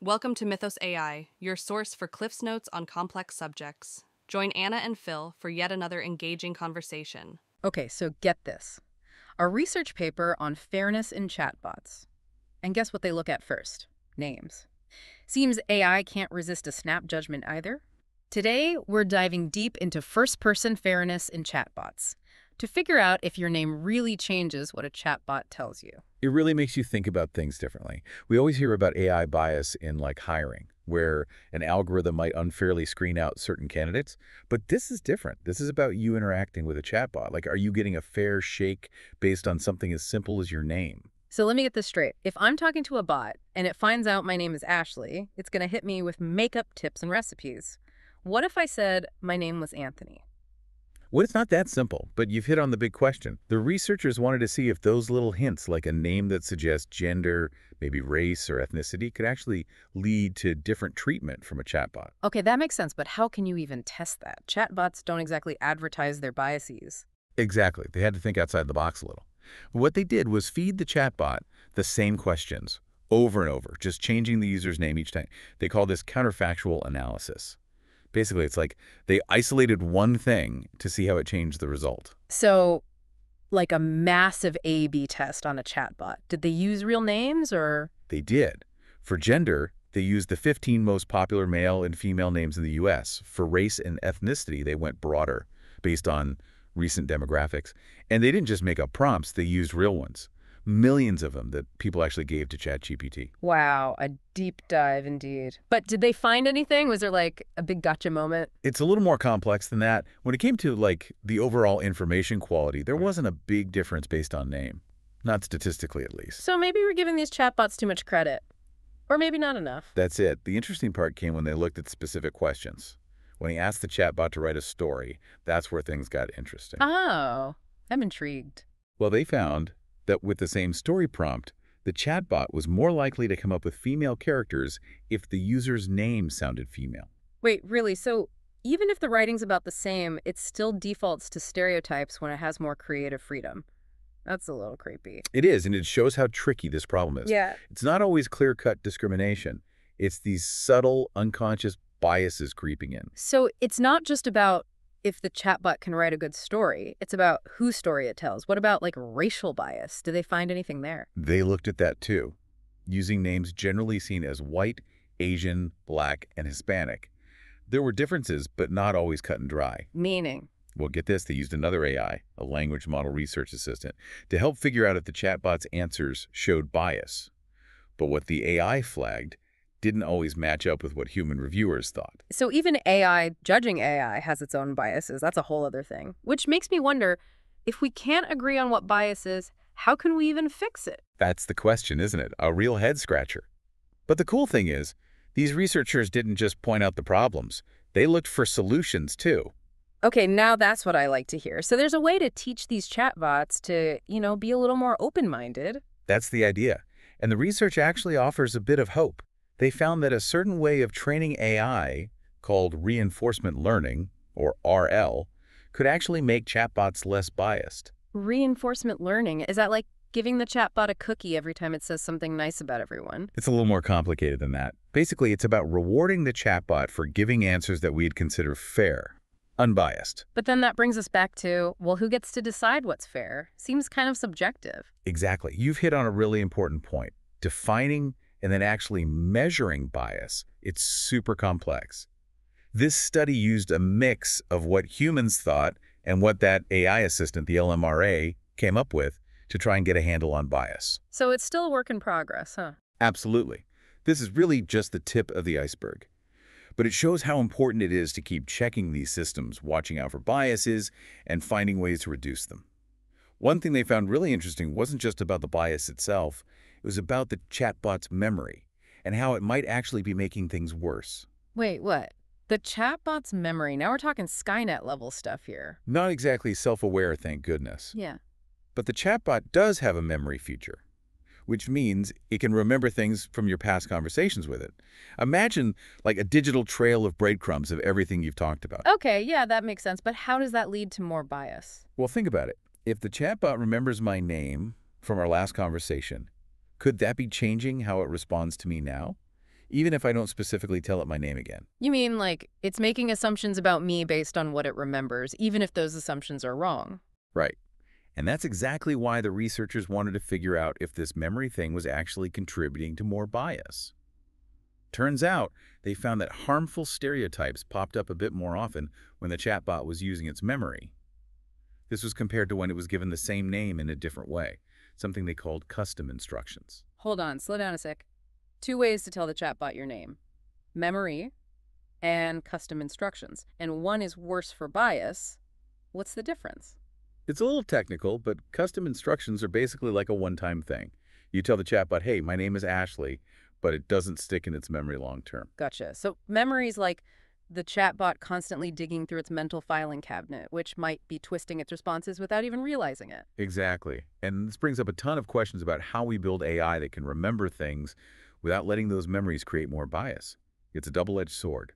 Welcome to Mythos AI, your source for Cliff's Notes on complex subjects. Join Anna and Phil for yet another engaging conversation. Okay, so get this. A research paper on fairness in chatbots. And guess what they look at first? Names. Seems AI can't resist a snap judgment either. Today, we're diving deep into first-person fairness in chatbots to figure out if your name really changes what a chatbot tells you. It really makes you think about things differently. We always hear about AI bias in hiring, where an algorithm might unfairly screen out certain candidates. But this is different. This is about you interacting with a chatbot. Are you getting a fair shake based on something as simple as your name? So let me get this straight. If I'm talking to a bot and it finds out my name is Ashley, it's going to hit me with makeup tips and recipes. What if I said my name was Anthony? Well, it's not that simple, but you've hit on the big question. The researchers wanted to see if those little hints, like a name that suggests gender, maybe race or ethnicity, could actually lead to different treatment from a chatbot. Okay, that makes sense, but how can you even test that? Chatbots don't exactly advertise their biases. Exactly. They had to think outside the box a little. What they did was feed the chatbot the same questions over and over, just changing the user's name each time. They call this counterfactual analysis. Basically, it's like they isolated one thing to see how it changed the result. So, like a massive A/B test on a chatbot. Did they use real names or? They did. For gender, they used the 15 most popular male and female names in the U.S. For race and ethnicity, they went broader, based on recent demographics. And they didn't just make up prompts, they used real ones. Millions of them that people actually gave to ChatGPT. Wow, a deep dive indeed. But did they find anything? Was there like a big gotcha moment? It's a little more complex than that. When it came to the overall information quality, there wasn't a big difference based on name. Not statistically, at least. So maybe we're giving these chatbots too much credit. Or maybe not enough. That's it. The interesting part came when they looked at specific questions. When he asked the chatbot to write a story, that's where things got interesting. Oh, I'm intrigued. Well, they found that with the same story prompt, the chatbot was more likely to come up with female characters if the user's name sounded female. Wait, really? So even if the writing's about the same, it still defaults to stereotypes when it has more creative freedom. That's a little creepy. It is, and it shows how tricky this problem is. Yeah. It's not always clear-cut discrimination. It's these subtle, unconscious biases creeping in. So it's not just about if the chatbot can write a good story. It's about whose story it tells. What about racial bias? Do they find anything there? They looked at that too, using names generally seen as white, Asian, black, and Hispanic. There were differences, but not always cut and dry. Meaning? Well, get this, they used another AI, a language model research assistant, to help figure out if the chatbot's answers showed bias. But what the AI flagged didn't always match up with what human reviewers thought. So even AI, judging AI, has its own biases. That's a whole other thing. Which makes me wonder, if we can't agree on what bias is, how can we even fix it? That's the question, isn't it? A real head-scratcher. But the cool thing is, these researchers didn't just point out the problems. They looked for solutions, too. Okay, now that's what I like to hear. So there's a way to teach these chatbots to, be a little more open-minded. That's the idea. And the research actually offers a bit of hope. They found that a certain way of training AI, called reinforcement learning, or RL, could actually make chatbots less biased. Reinforcement learning? Is that like giving the chatbot a cookie every time it says something nice about everyone? It's a little more complicated than that. Basically, it's about rewarding the chatbot for giving answers that we'd consider fair, unbiased. But then that brings us back to, well, who gets to decide what's fair? Seems kind of subjective. Exactly. You've hit on a really important point. Defining and then actually measuring bias, it's super complex. This study used a mix of what humans thought and what that AI assistant, the LMRA, came up with to try and get a handle on bias. So it's still a work in progress, huh? Absolutely. This is really just the tip of the iceberg. But it shows how important it is to keep checking these systems, watching out for biases, and finding ways to reduce them. One thing they found really interesting wasn't just about the bias itself. It was about the chatbot's memory and how it might actually be making things worse. Wait, what? The chatbot's memory. Now we're talking Skynet level stuff here. Not exactly self-aware, thank goodness. Yeah. But the chatbot does have a memory feature, which means it can remember things from your past conversations with it. Imagine a digital trail of breadcrumbs of everything you've talked about. Okay, yeah, that makes sense. But how does that lead to more bias? Well, think about it. If the chatbot remembers my name from our last conversation, could that be changing how it responds to me now? even if I don't specifically tell it my name again. You mean, like, it's making assumptions about me based on what it remembers, even if those assumptions are wrong? Right. And that's exactly why the researchers wanted to figure out if this memory thing was actually contributing to more bias. Turns out, they found that harmful stereotypes popped up a bit more often when the chatbot was using its memory. This was compared to when it was given the same name in a different way, something they called custom instructions. Hold on, slow down a sec. 2 ways to tell the chatbot your name: memory and custom instructions. And one is worse for bias. What's the difference? It's a little technical, but custom instructions are basically like a one-time thing. You tell the chatbot, hey, my name is Ashley, but it doesn't stick in its memory long term. Gotcha. So memory's like the chatbot constantly digging through its mental filing cabinet, which might be twisting its responses without even realizing it. Exactly. And this brings up a ton of questions about how we build AI that can remember things without letting those memories create more bias. It's a double-edged sword.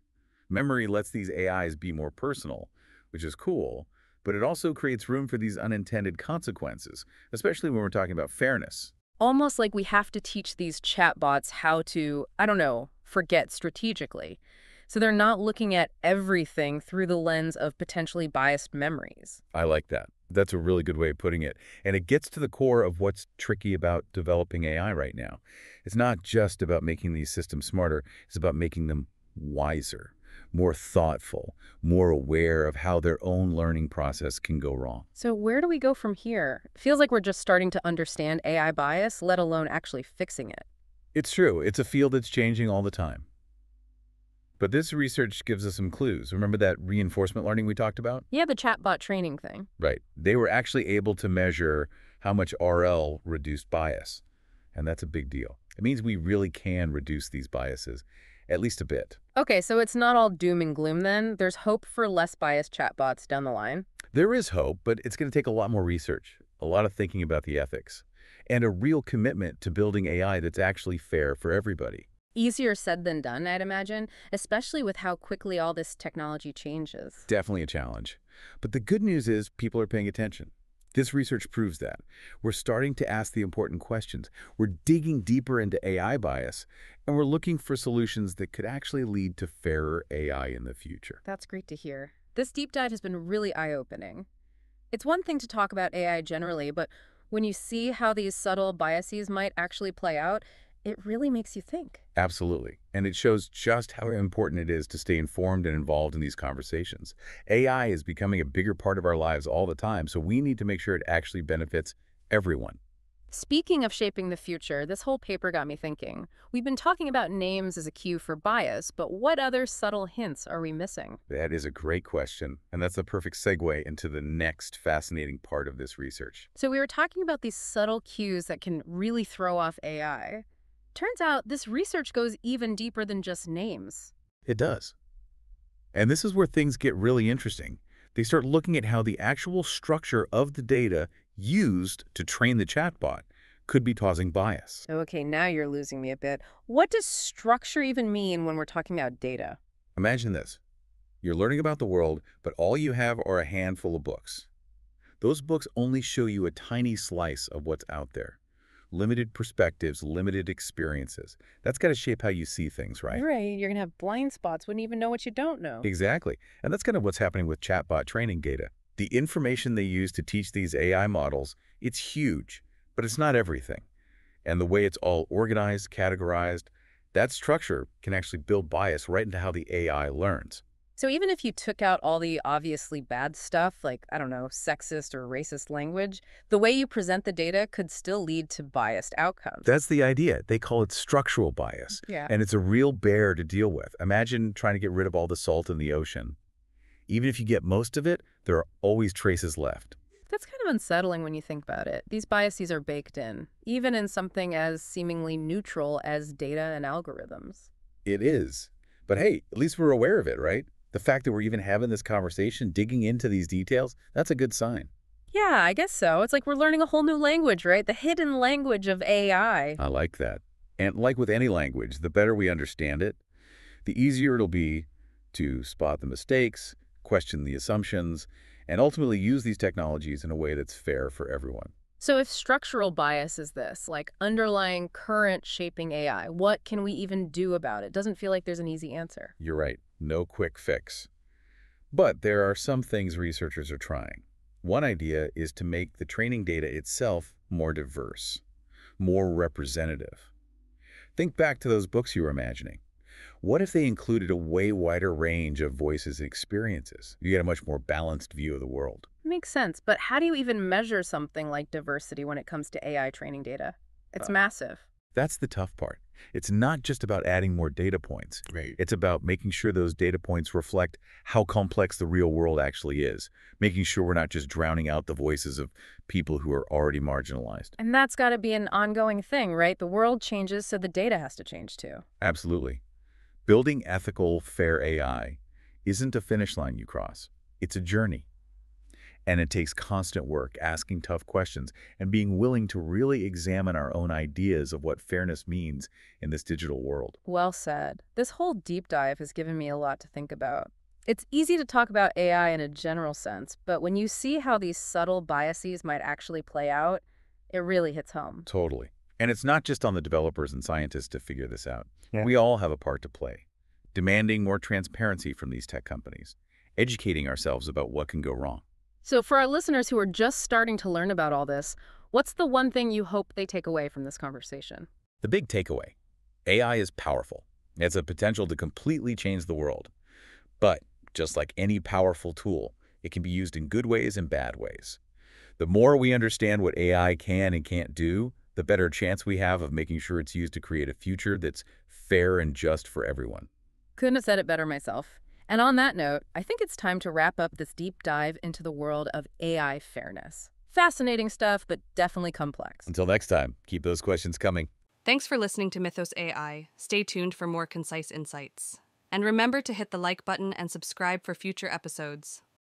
Memory lets these AIs be more personal, which is cool, but it also creates room for these unintended consequences, especially when we're talking about fairness. Almost like we have to teach these chatbots how to, I don't know, forget strategically. So they're not looking at everything through the lens of potentially biased memories. I like that. That's a really good way of putting it. And it gets to the core of what's tricky about developing AI right now. It's not just about making these systems smarter. It's about making them wiser, more thoughtful, more aware of how their own learning process can go wrong. So where do we go from here? It feels like we're just starting to understand AI bias, let alone actually fixing it. It's true. It's a field that's changing all the time. But this research gives us some clues. Remember that reinforcement learning we talked about? Yeah, the chatbot training thing. Right. They were actually able to measure how much RL reduced bias. And that's a big deal. It means we really can reduce these biases, at least a bit. Okay, so it's not all doom and gloom then. There's hope for less biased chatbots down the line. There is hope, but it's going to take a lot more research, a lot of thinking about the ethics, and a real commitment to building AI that's actually fair for everybody. Easier said than done, I'd imagine, especially with how quickly all this technology changes. Definitely a challenge. But the good news is people are paying attention. This research proves that. We're starting to ask the important questions. We're digging deeper into AI bias, and we're looking for solutions that could actually lead to fairer AI in the future. That's great to hear. This deep dive has been really eye-opening. It's one thing to talk about AI generally, but when you see how these subtle biases might actually play out, it really makes you think. Absolutely. And it shows just how important it is to stay informed and involved in these conversations. AI is becoming a bigger part of our lives all the time, so we need to make sure it actually benefits everyone. Speaking of shaping the future, this whole paper got me thinking. We've been talking about names as a cue for bias, but what other subtle hints are we missing? That is a great question, and that's the perfect segue into the next fascinating part of this research. So we were talking about these subtle cues that can really throw off AI. Turns out this research goes even deeper than just names. It does. And this is where things get really interesting. They start looking at how the actual structure of the data used to train the chatbot could be causing bias. Okay, now you're losing me a bit. What does structure even mean when we're talking about data? Imagine this. You're learning about the world, but all you have are a handful of books. Those books only show you a tiny slice of what's out there. Limited perspectives, limited experiences. That's got to shape how you see things, right? Right, you're going to have blind spots, wouldn't even know what you don't know. Exactly. And that's kind of what's happening with chatbot training data. The information they use to teach these AI models, it's huge, but it's not everything. And the way it's all organized, categorized, that structure can actually build bias right into how the AI learns. So even if you took out all the obviously bad stuff, like, I don't know, sexist or racist language, the way you present the data could still lead to biased outcomes. That's the idea. They call it structural bias. Yeah. And it's a real bear to deal with. Imagine trying to get rid of all the salt in the ocean. Even if you get most of it, there are always traces left. That's kind of unsettling when you think about it. These biases are baked in, even in something as seemingly neutral as data and algorithms. It is. But hey, at least we're aware of it, right? The fact that we're even having this conversation, digging into these details, that's a good sign. Yeah, I guess so. It's like we're learning a whole new language, right? The hidden language of AI. I like that. And like with any language, the better we understand it, the easier it'll be to spot the mistakes, question the assumptions, and ultimately use these technologies in a way that's fair for everyone. So if structural bias is this, like underlying current shaping AI, what can we even do about it? Doesn't feel like there's an easy answer. You're right, no quick fix. But there are some things researchers are trying. One idea is to make the training data itself more diverse, more representative. Think back to those books you were imagining. What if they included a way wider range of voices and experiences? You get a much more balanced view of the world. Makes sense, but how do you even measure something like diversity when it comes to AI training data? It's massive. That's the tough part. It's not just about adding more data points. Right. It's about making sure those data points reflect how complex the real world actually is, making sure we're not just drowning out the voices of people who are already marginalized. And that's got to be an ongoing thing, right? The world changes, so the data has to change too. Absolutely. Building ethical, fair AI isn't a finish line you cross. It's a journey. And it takes constant work, asking tough questions, and being willing to really examine our own ideas of what fairness means in this digital world. Well said. This whole deep dive has given me a lot to think about. It's easy to talk about AI in a general sense, but when you see how these subtle biases might actually play out, it really hits home. Totally. And it's not just on the developers and scientists to figure this out. Yeah. We all have a part to play. Demanding more transparency from these tech companies. Educating ourselves about what can go wrong. So for our listeners who are just starting to learn about all this, what's the one thing you hope they take away from this conversation? The big takeaway. AI is powerful. It has a potential to completely change the world. But just like any powerful tool, it can be used in good ways and bad ways. The more we understand what AI can and can't do, the better chance we have of making sure it's used to create a future that's fair and just for everyone. Couldn't have said it better myself. And on that note, I think it's time to wrap up this deep dive into the world of AI fairness. Fascinating stuff, but definitely complex. Until next time, keep those questions coming. Thanks for listening to Mythos AI. Stay tuned for more concise insights. And remember to hit the like button and subscribe for future episodes.